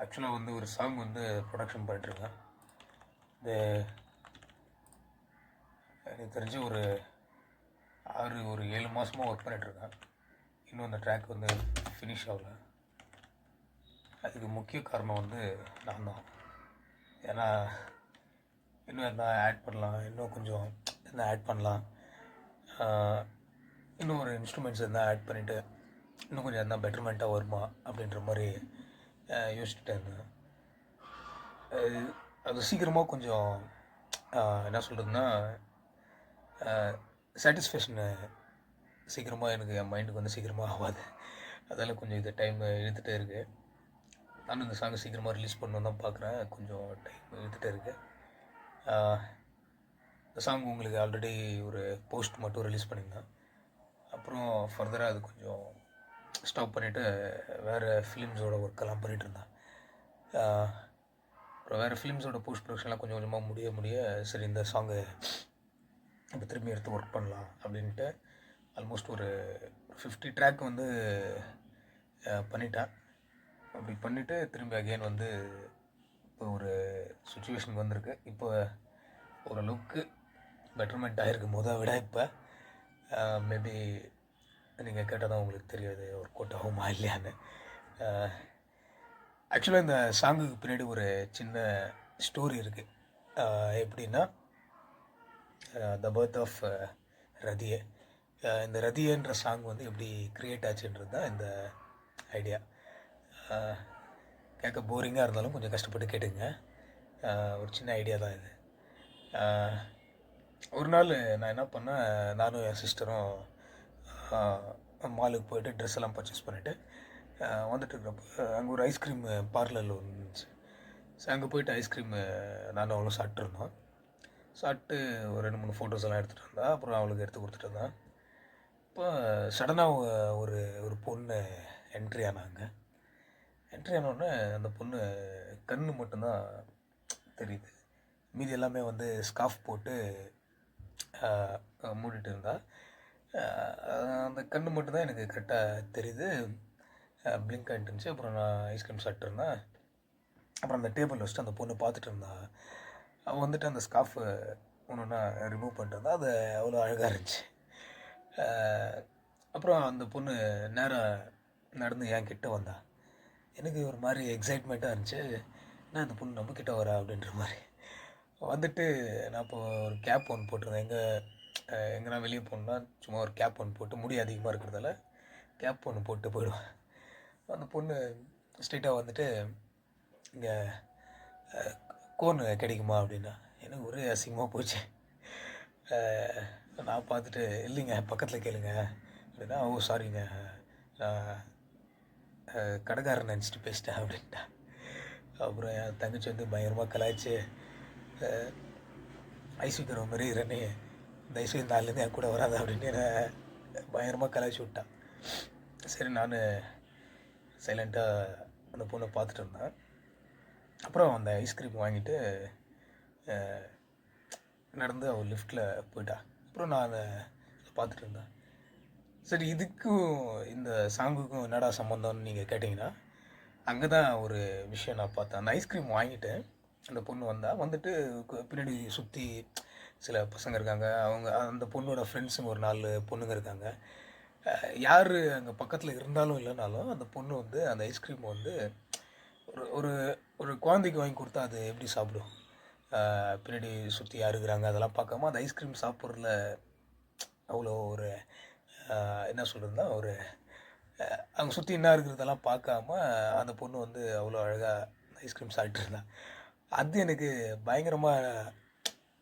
ஆக்சுவலாக வந்து ஒரு சாங் வந்து ப்ரொடக்ஷன் பண்ணிட்டுருக்கேன். இது எனக்கு தெரிஞ்சு ஒரு 7 மாதமாக ஒர்க் பண்ணிகிட்ருக்கேன். இன்னும் அந்த ட்ராக் வந்து ஃபினிஷ் ஆகல. அதுக்கு முக்கிய காரணம் வந்து நான் தான். ஏன்னா இன்னும் என்ன ஆட் பண்ணலாம், இன்னும் கொஞ்சம் என்ன ஆட் பண்ணலாம், இன்னும் ஒரு இன்ஸ்ட்ருமெண்ட்ஸ் இருந்தால் ஆட் பண்ணிவிட்டு இன்னும் கொஞ்சம் என்ன பெட்டர்மெண்ட்டாக வருமா அப்படின்ற மாதிரி யோசிச்சுட்டே இருந்தேன். அது சீக்கிரமாக கொஞ்சம் என்ன சொல்கிறதுன்னா சாட்டிஸ்ஃபேக்ஷனு சீக்கிரமாக எனக்கு என் மைண்டுக்கு வந்து சீக்கிரமாக ஆகாது. அதெல்லாம் கொஞ்சம் இது டைம் இழுத்துகிட்டே இருக்குது. நானும் இந்த சாங்கை சீக்கிரமாக ரிலீஸ் பண்ணணும் தான் பார்க்குறேன். கொஞ்சம் டைம் இழுத்துகிட்டே இருக்குது. இந்த சாங் உங்களுக்கு ஆல்ரெடி ஒரு போஸ்ட் மட்டும் ரிலீஸ் பண்ணியிருந்தேன். அப்புறம் ஃபர்தராக அது கொஞ்சம் ஸ்டாப் பண்ணிவிட்டு வேறு ஃபிலிம்ஸோட ஒர்க்கெல்லாம் பண்ணிகிட்டு இருந்தேன். அப்புறம் வேறு ஃபிலிம்ஸோட போஸ்ட் ப்ரொடக்ஷன்லாம் கொஞ்சம் கொஞ்சமாக முடிய சரி இந்த சாங்கை இப்போ திரும்பி எடுத்து ஒர்க் பண்ணலாம் அப்படின்ட்டு ஆல்மோஸ்ட் ஒரு 50 ட்ராக் வந்து பண்ணிட்டேன். அப்படி பண்ணிவிட்டு திரும்பி அகெயின் வந்து இப்போ ஒரு சுச்சுவேஷனுக்கு வந்திருக்கு. இப்போ ஓரளவுக்கு பெட்டர்மெண்ட் ஆகிருக்கு முதல் விட. இப்போ மேபி நீங்கள் கேட்டால் தான் உங்களுக்கு தெரியாது ஒர்க் அவுட் ஆகுமா இல்லையான்னு. ஆக்சுவலாக இந்த சாங்குக்கு பின்னாடி ஒரு சின்ன ஸ்டோரி இருக்குது. எப்படின்னா த பர்த் ஆஃப் ரதியே. இந்த ரதியன்ற சாங் வந்து எப்படி க்ரியேட் ஆச்சுன்றது தான் இந்த ஐடியா. கேட்க போரிங்காக இருந்தாலும் கொஞ்சம் கஷ்டப்பட்டு கேட்டுங்க. ஒரு சின்ன ஐடியா தான் இது. ஒரு நாள் நான் என்ன பண்ணேன், நானும் என் சிஸ்டரும் மாலுக்கு போய்ட்டு ட்ரெஸ் எல்லாம் பர்ச்சேஸ் பண்ணிவிட்டு வந்துட்டு இருக்கிறப்ப அங்கே ஒரு ஐஸ்கிரீம் பார்லரில் ஒன்று இருந்துச்சு. ஸோ அங்கே போய்ட்டு ஐஸ்கிரீம் நானும் அவளும் சாப்பிட்ருந்தோம். சாப்பிட்டு ஒரு 2-3 ஃபோட்டோஸ் எல்லாம் எடுத்துகிட்டு வந்தேன். அப்புறம் அவளுக்கு எடுத்து கொடுத்துட்டு இருந்தேன். இப்போ சடனாக ஒரு பொண்ணு என்ட்ரி ஆனாங்க. என்ட்ரி ஆனோடனே அந்த பொண்ணு கண்ணு மட்டும்தான் தெரியுது. மீதி எல்லாமே வந்து ஸ்கார்ஃப் போட்டு மூடிட்டு இருந்தா. அந்த கண்ணு மட்டும்தான் எனக்கு கரெக்டாக தெரியுது. பிளிங்க் ஆகிட்டு இருந்துச்சு. அப்புறம் நான் ஐஸ்கிரீம் சாப்பிட்ருந்தேன். அப்புறம் அந்த டேபிள் வச்சுட்டு அந்த பொண்ணு பார்த்துட்டு இருந்தா. அவன் வந்துட்டு அந்த ஸ்கார்ஃபை ஒன்று ஒன்றா ரிமூவ் பண்ணிட்டு இருந்தா. அது அவ்வளோ அழகாக இருந்துச்சு. அப்புறம் அந்த பொண்ணு நேராக நடந்து என் கிட்டே வந்தா. எனக்கு ஒரு மாதிரி எக்ஸைட்மெண்ட்டாக இருந்துச்சு. நான் அந்த பொண்ணு நம்ம கிட்டே வரா அப்படின்ற மாதிரி வந்துட்டு நான் இப்போ ஒரு கேப் ஒன்று போட்டிருந்தேன். எங்கன்னா வெளியே போகணுன்னா சும்மா ஒரு கேப் ஒன்று போட்டு, முடி அதிகமாக இருக்கிறதால கேப் ஒன்று போட்டு போயிடுவேன். அந்த பொண்ணு ஸ்ட்ரெயிட்டாக வந்துட்டு இங்கே கோன் கிடைக்குமா அப்படின்னா. எனக்கு ஒரே அசிங்கமாக போச்சு. நான் பார்த்துட்டு இல்லைங்க பக்கத்தில் கேளுங்க அப்படின்னா. ஓ சாரிங்க, நான் கடைக்காரன் நினச்சிட்டு பேசிட்டேன் அப்படின்ட்டா. அப்புறம் என் தங்கச்சி வந்து பயங்கரமாக கலாய்ச்சி ஐஸ்விக்கிற மாதிரி ரன்னி இந்த ஐஸ்வி நாள்லேருந்து என் கூட வராது அப்படின்னு என்னை பயங்கரமாக கலாய்ச்சி விட்டான். சரி நான் சைலண்ட்டாக அந்த பொண்ணை பார்த்துட்டு இருந்தேன். அப்புறம் அந்த ஐஸ்கிரீம் வாங்கிட்டு நடந்து அவள் லிஃப்ட்டில் போயிட்டா. அப்புறம் நான் அதை பார்த்துட்டு இருந்தேன். சரி இதுக்கும் இந்த சாங்குக்கும் என்னடா சம்மந்தம்னு நீங்கள் கேட்டிங்கன்னா, அங்கே தான் ஒரு விஷயம் நான் பார்த்தேன். அந்த ஐஸ்கிரீம் வாங்கிட்டு அந்த பொண்ணு வந்துட்டு பின்னாடி சுற்றி சில பசங்க இருக்காங்க. அவங்க அந்த பொண்ணோட ஃப்ரெண்ட்ஸுங்க ஒரு 4 பொண்ணுங்க இருக்காங்க. யார் அங்கே பக்கத்தில் இருந்தாலும் இல்லைனாலும் அந்த பொண்ணு வந்து அந்த ஐஸ்கிரீம் வந்து ஒரு ஒரு குழந்தைக்கு வாங்கி கொடுத்தா அது எப்படி சாப்பிடும். பின்னாடி சுற்றி யார் இருக்கிறாங்க அதெல்லாம் பார்க்காம அந்த ஐஸ்கிரீம் சாப்பிட்றதுல அவ்வளோ ஒரு என்ன சொல்கிறதுனா ஒரு அவங்க சுற்றி என்ன இருக்கிறதெல்லாம் பார்க்காம அந்த பொண்ணு வந்து அவ்வளோ அழகாக ஐஸ்கிரீம் சாப்பிட்டு இருந்தா. அது எனக்கு பயங்கரமாக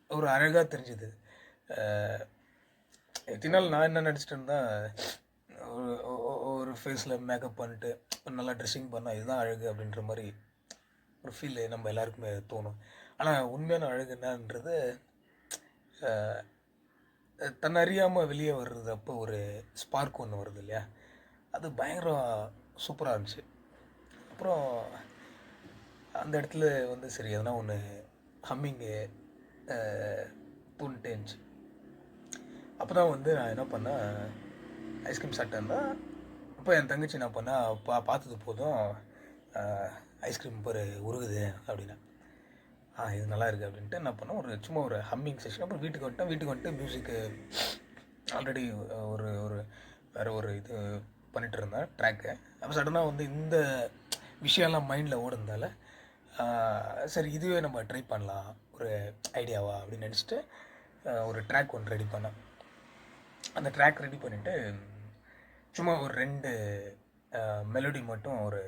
ஒரு அழகாக தெரிஞ்சுது. எத்தினாலும் நான் என்ன நினச்சிட்டு இருந்தேன், ஒரு ஃபேஸில் மேக்கப் பண்ணிட்டு நல்லா ட்ரெஸ்ஸிங் பண்ணால் இதுதான் அழகு அப்படின்ற மாதிரி ஒரு ஃபீல் நம்ம எல்லாருக்குமே தோணும். ஆனால் உண்மையான அழகு என்னன்றது தன்னை அறியாமல் வெளியே வர்றது அப்போ ஒரு ஸ்பார்க் ஒன்று வருது இல்லையா, அது பயங்கரம் சூப்பராக இருந்துச்சு. அப்புறம் அந்த இடத்துல வந்து சரி எதனா ஒன்று ஹம்மிங்கு தூண்டிட்டே இருந்துச்சு. அப்போ தான் வந்து நான் என்ன பண்ணேன், ஐஸ்கிரீம் சாப்பிட்டேன்னா அப்போ என் தங்கச்சி என்ன பண்ணா பார்த்தது போதும் ஐஸ்கிரீம் ஒரு உருகுது அப்படின்னா இது நல்லா இருக்குது அப்படின்ட்டு என்ன பண்ணோம், சும்மா ஒரு ஹம்மிங் செஷன். அப்புறம் வீட்டுக்கு வந்துட்டு மியூசிக்கு ஆல்ரெடி ஒரு ஒரு வேறு ஒரு இது பண்ணிகிட்டு இருந்தேன் ட்ராக்கு. அப்போ சடனாக வந்து இந்த விஷயம்லாம் மைண்டில் ஓடுனதால சரி இதுவே நம்ம ட்ரை பண்ணலாம் ஒரு ஐடியாவா அப்படின்னு நினச்சிட்டு ஒரு ட்ராக் ஒன்று ரெடி பண்ணேன். அந்த ட்ராக் ரெடி பண்ணிவிட்டு சும்மா ஒரு 2 மெலோடி மட்டும் ஒரு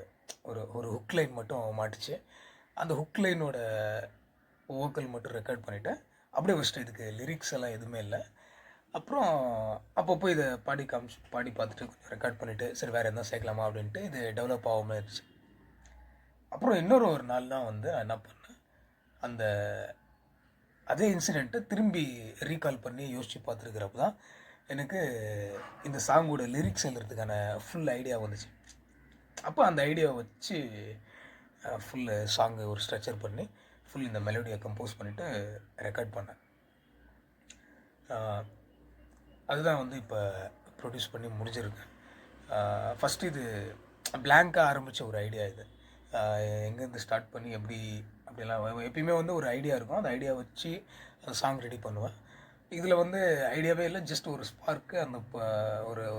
ஒரு ஒரு ஹுக் லைன் மட்டும் மாட்டுச்சு. அந்த ஹுக் லைனோட வோக்கல் மட்டும் ரெக்கார்ட் பண்ணிவிட்டு அப்படியே வச்சுட்டு இதுக்கு லிரிக்ஸ் எல்லாம் எதுவுமே இல்லை. அப்புறம் அப்பப்போ இதை பாடி பார்த்துட்டு கொஞ்சம் ரெக்கார்ட் பண்ணிவிட்டு சரி வேறு எதுவும் சேர்க்கலாமா அப்படின்ட்டு இது டெவலப் ஆகாமல் இருந்துச்சு. அப்புறம் இன்னொரு நாள் தான் வந்து நான் என்ன பண்ணேன், அந்த அதே இன்சிடெண்ட்டை திரும்பி ரீகால் பண்ணி யோசித்து பார்த்துருக்கிறப்ப தான் எனக்கு இந்த சாங்கோட லிரிக்ஸ் எழுதுறதுக்கான ஃபுல் ஐடியா வந்துச்சு. அப்போ அந்த ஐடியாவை வச்சு ஃபுல்லு சாங்கு ஒரு ஸ்ட்ரக்சர் பண்ணி ஃபுல் இந்த மெலோடியை கம்போஸ் பண்ணிவிட்டு ரெக்கார்ட் பண்ணேன். அதுதான் வந்து இப்போ ப்ரொடியூஸ் பண்ணி முடிஞ்சிருக்கேன். ஃபஸ்ட்டு இது பிளாங்காக ஆரம்பித்த ஒரு ஐடியா. இது எங்கேருந்து ஸ்டார்ட் பண்ணி அப்படிலாம் எப்பயுமே வந்து ஒரு ஐடியா இருக்கும். அந்த ஐடியா வச்சு அந்த சாங் ரெடி பண்ணுவேன். இதில் வந்து ஐடியாவே இல்லை, ஜஸ்ட் ஒரு ஸ்பார்க்கு, அந்த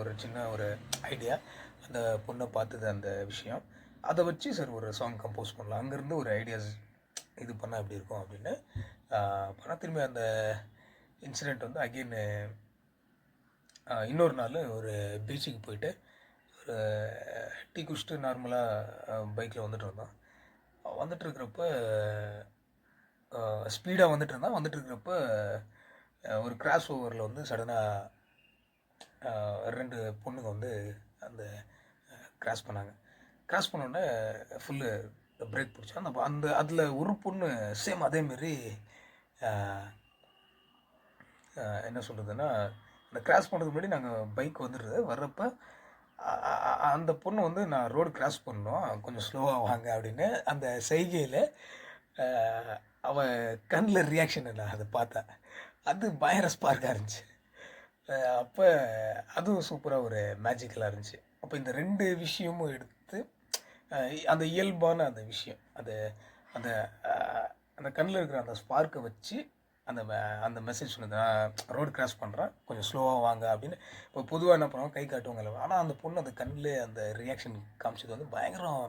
ஒரு சின்ன ஒரு ஐடியா, அந்த பொண்ணை பார்த்தது அந்த விஷயம், அதை வச்சு சரி ஒரு சாங் கம்போஸ் பண்ணலாம், அங்கேருந்து ஒரு ஐடியாஸ் இது பண்ணால் எப்படி இருக்கும் அப்படின்னு பண்ணால் திரும்பி அந்த இன்சிடெண்ட் வந்து அகெயின் இன்னொரு நாள் ஒரு பீச்சுக்கு போயிட்டு ஒரு டீ குடிச்சிட்டு நார்மலாக பைக்கில் வந்துட்டுருக்கிறப்ப ஸ்பீடாக வந்துட்டுருக்கிறப்ப ஒரு கிராஸ் ஓவரில் வந்து சடனாக 2 பொண்ணுங்க வந்து அந்த கிராஸ் பண்ணோடனே ஃபுல்லு பிரேக் பிடிச்சோம். அந்த அதில் ஒரு பொண்ணு சேம் அதேமாரி என்ன சொல்கிறதுன்னா, அந்த கிராஸ் பண்ணுறதுக்கு முன்னாடி நாங்கள் பைக் வர்றப்போ அந்த பொண்ணு வந்து நான் ரோடு கிராஸ் பண்ணோம் கொஞ்சம் ஸ்லோவாக வாங்க அப்படின்னு அந்த செய்கையில் அவன் கண்ணில் ரியாக்ஷன் இல்லை, அதை பார்த்தேன். அது பயங்கர ஸ்பார்க்காக இருந்துச்சு. அப்போ அதுவும் சூப்பராக ஒரு மேஜிக்கலாக இருந்துச்சு. அப்போ இந்த 2 விஷயமும் எடுத்து அந்த இயல்பான அந்த விஷயம், அது அந்த அந்த கண்ணில் இருக்கிற அந்த ஸ்பார்க்கை வச்சு அந்த மெசேஜ் சொன்னது, நான் ரோடு கிராஸ் பண்ணுறேன் கொஞ்சம் ஸ்லோவாக வாங்க அப்படின்னு. இப்போ பொதுவாக என்ன பண்ணுவாங்க, கை காட்டுவாங்க. ஆனால் அந்த பொண்ணு அந்த கண்ணில் அந்த ரியாக்ஷன் காமிச்சது வந்து பயங்கரம்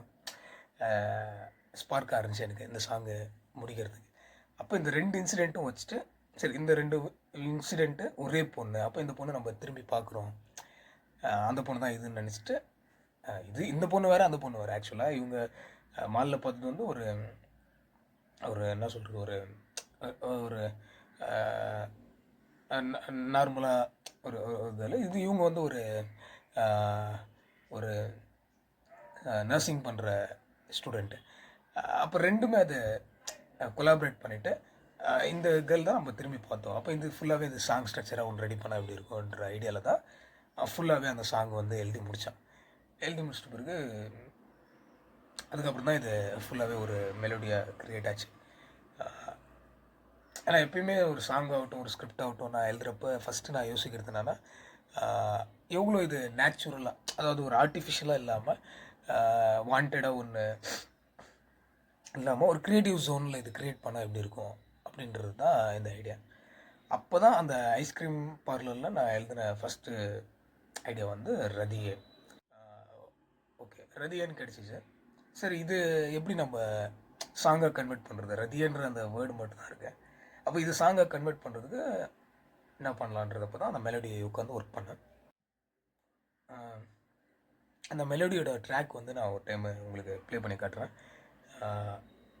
ஸ்பார்க்காக இருந்துச்சு எனக்கு இந்த சாங்கு முடிக்கிறதுக்கு. அப்போ இந்த 2 இன்சிடெண்ட்டும் வச்சுட்டு சரி இந்த 2 இன்சிடெண்ட்டு ஒரே பொண்ணு, அப்போ இந்த பொண்ணு நம்ம திரும்பி பார்க்குறோம், அந்த பொண்ணு தான் இதுன்னு நினச்சிட்டு இந்த பொண்ணு வேறு அந்த பொண்ணு வேறு. ஆக்சுவலாக இவங்க மாலில் பார்த்தது வந்து ஒரு என்ன சொல்கிறது, ஒரு நார்மலாக ஒரு இதில் இது இவங்க வந்து ஒரு நர்சிங் பண்ணுற ஸ்டூடெண்ட்டு. அப்போ 2மே அதை கொலாபரேட் பண்ணிவிட்டு இந்த கேர்ள் தான் நம்ம திரும்பி பார்த்தோம். அப்போ இது ஃபுல்லாகவே இந்த சாங் ஸ்ட்ரக்சராக ஒன்று ரெடி பண்ணால் எப்படி இருக்கும்ன்ற ஐடியாவில் தான் ஃபுல்லாகவே அந்த சாங் வந்து எழுதி முடிச்சிட்ட பிறகு அதுக்கப்புறம் தான் இது ஃபுல்லாகவே ஒரு மெலோடியாக க்ரியேட் ஆச்சு. ஏன்னா எப்பயுமே ஒரு சாங் ஆகட்டும் ஒரு ஸ்கிரிப்ட் ஆகட்டும் நான் எழுதுகிறப்ப ஃபஸ்ட்டு நான் யோசிக்கிறது என்னென்னா, எவ்வளோ இது நேச்சுரலாக, அதாவது ஒரு ஆர்டிஃபிஷியலாக இல்லாமல் வாண்டடாக ஒன்று இல்லாமல் ஒரு க்ரியேட்டிவ் ஜோனில் இது க்ரியேட் பண்ணால் எப்படி இருக்கும் அப்படின்றது தான் இந்த ஐடியா. அப்போ தான் அந்த ஐஸ்கிரீம் பார்லரில் நான் எழுதின ஃபஸ்ட்டு ஐடியா வந்து ரதியே. ஓகே, ரதியேன்னு கிடச்சிச்சு. சரி இது எப்படி நம்ம சாங்காக கன்வெர்ட் பண்ணுறது, ரதியன்ற அந்த வேர்டு மட்டும்தான் இருக்கு. அப்போ இது சாங்காக கன்வெர்ட் பண்ணுறதுக்கு என்ன பண்ணலான்றதப்போ தான் அந்த மெலோடியை உட்காந்து ஒர்க் பண்ணேன். அந்த மெலோடியோட ட்ராக் வந்து நான் ஒரு டைம் உங்களுக்கு ப்ளே பண்ணி காட்டுறேன்,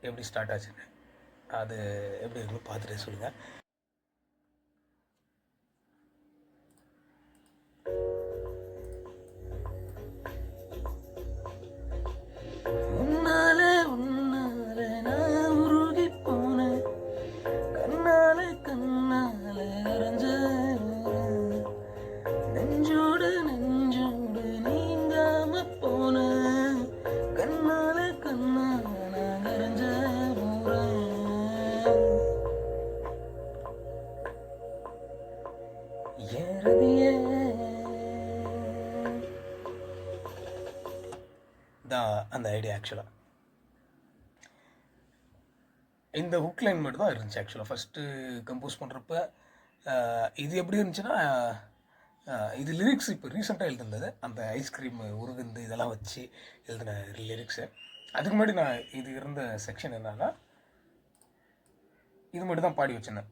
எப்படி ஸ்டார்ட் ஆச்சுன்னு. அது எப்படி இருக்குன்னு பார்த்துட்டு சொல்லுங்கள். தான் அந்த ஐடியா ஆக்சுவலாக. இந்த ஹுக் லைன் மட்டும் தான் இருந்துச்சு ஆக்சுவலாக ஃபஸ்ட்டு கம்போஸ் பண்ணுறப்ப. இது எப்படி இருந்துச்சுன்னா, இது லிரிக்ஸ் இப்போ ரீசெண்டாக எழுதுனது, அந்த ஐஸ்கிரீம் உருகுந்து இதெல்லாம் வச்சு எழுதின லிரிக்ஸு. அதுக்கு முன்னாடி நான் இது இருந்த செக்ஷன் என்னன்னா, இது மட்டும் தான் பாடி வச்சிருந்தேன்.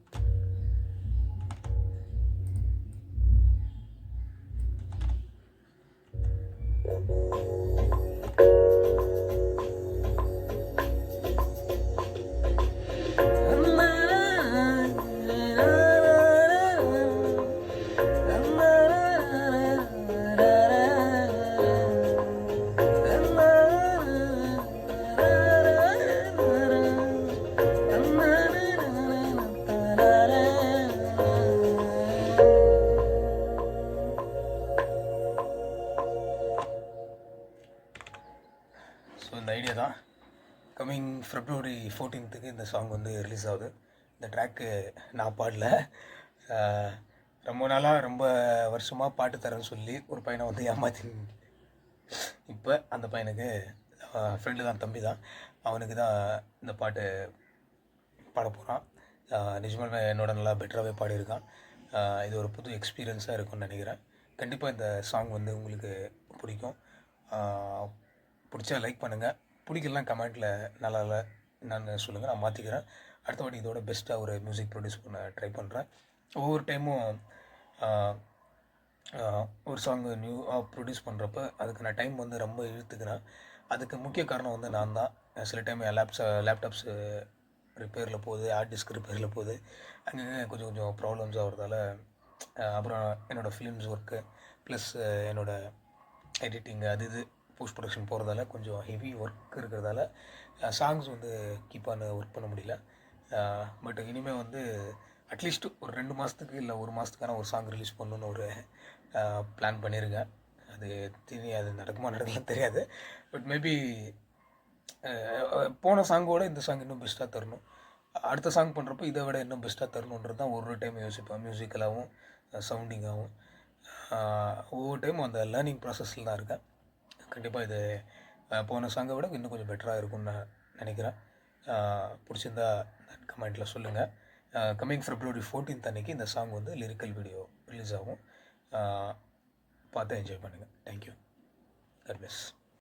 ஸோ இந்த ஐடியா தான். கம்மிங் February 14th இந்த சாங் வந்து ரிலீஸ் ஆகுது. இந்த ட்ராக்கு நான் பாடல. ரொம்ப நாளாக ரொம்ப வருஷமாக பாட்டு தரேன்னு சொல்லி ஒரு பையனை வந்து ஏமாத்தி, இப்போ அந்த பையனுக்கு ஃப்ரெண்டு தான், தம்பி தான், அவனுக்கு தான் இந்த பாட்டு பாட போகிறான். நிஜமாலுமே என்னோட நல்லா பெட்டராகவே பாடியிருக்கான். இது ஒரு புது எக்ஸ்பீரியன்ஸாக இருக்கும்னு நினைக்கிறேன். கண்டிப்பாக இந்த சாங் வந்து உங்களுக்கு பிடிக்கும். பிடிச்சா லைக் பண்ணுங்கள், பிடிக்கலாம் கமெண்ட்டில் நல்லா இல்லை என்னன்னு சொல்லுங்கள், நான் மாற்றிக்கிறேன். அடுத்த வாட்டி இதோட பெஸ்ட்டாக ஒரு மியூசிக் ப்ரொடியூஸ் பண்ண ட்ரை பண்ணுறேன். ஒவ்வொரு டைமும் ஒரு சாங்கு ப்ரொடியூஸ் பண்ணுறப்ப அதுக்கு நான் டைம் வந்து ரொம்ப இழுத்துக்கிறேன். அதுக்கு முக்கிய காரணம் வந்து நான் தான். சில டைம் என் லேப்டாப்ஸு ரிப்பேரில் போகுது, ஹார்ட் டிஸ்க் ரிப்பேரில் போகுது, அங்கங்கே கொஞ்சம் கொஞ்சம் ப்ராப்ளம்ஸ் ஆகிறதால, அப்புறம் என்னோடய ஃபிலிம்ஸ் ஒர்க்கு ப்ளஸ் என்னோடய எடிட்டிங் அது இது போஸ்ட் ப்ரொடக்ஷன் போகிறதால கொஞ்சம் ஹெவி ஒர்க் இருக்கிறதால சாங்ஸ் வந்து கீப்பான ஒர்க் பண்ண முடியல. பட் இனிமேல் வந்து அட்லீஸ்ட் ஒரு 2 மாதத்துக்கு இல்லை 1 மாதத்துக்கான ஒரு சாங் ரிலீஸ் பண்ணணுன்னு ஒரு பிளான் பண்ணியிருக்கேன். அது நடக்குமா நடக்கலாம் தெரியாது. பட் மேபி போன சாங்கோட இந்த சாங் இன்னும் பெஸ்ட்டாக தரணும், அடுத்த சாங் பண்ணுறப்போ இதை விட இன்னும் பெஸ்ட்டாக தரணுன்றது தான் ஒரு டைம் யோசிப்பேன். மியூசிக்கலாகவும் சவுண்டிங்காகவும் ஒவ்வொரு டைமும் அந்த லேர்னிங் ப்ராசஸில் தான் இருக்கேன். கண்டிப்பாக இது போன சாங்கை விட இன்னும் கொஞ்சம் பெட்டராக இருக்கும்னு நான் நினைக்கிறேன். பிடிச்சிருந்தா கமெண்ட்டில் சொல்லுங்கள். கம்மிங் February 14th அன்றைக்கி இந்த சாங் வந்து லிரிக்கல் வீடியோ ரிலீஸ் ஆகும். பார்த்து என்ஜாய் பண்ணுங்கள். தேங்க்யூ. God bless.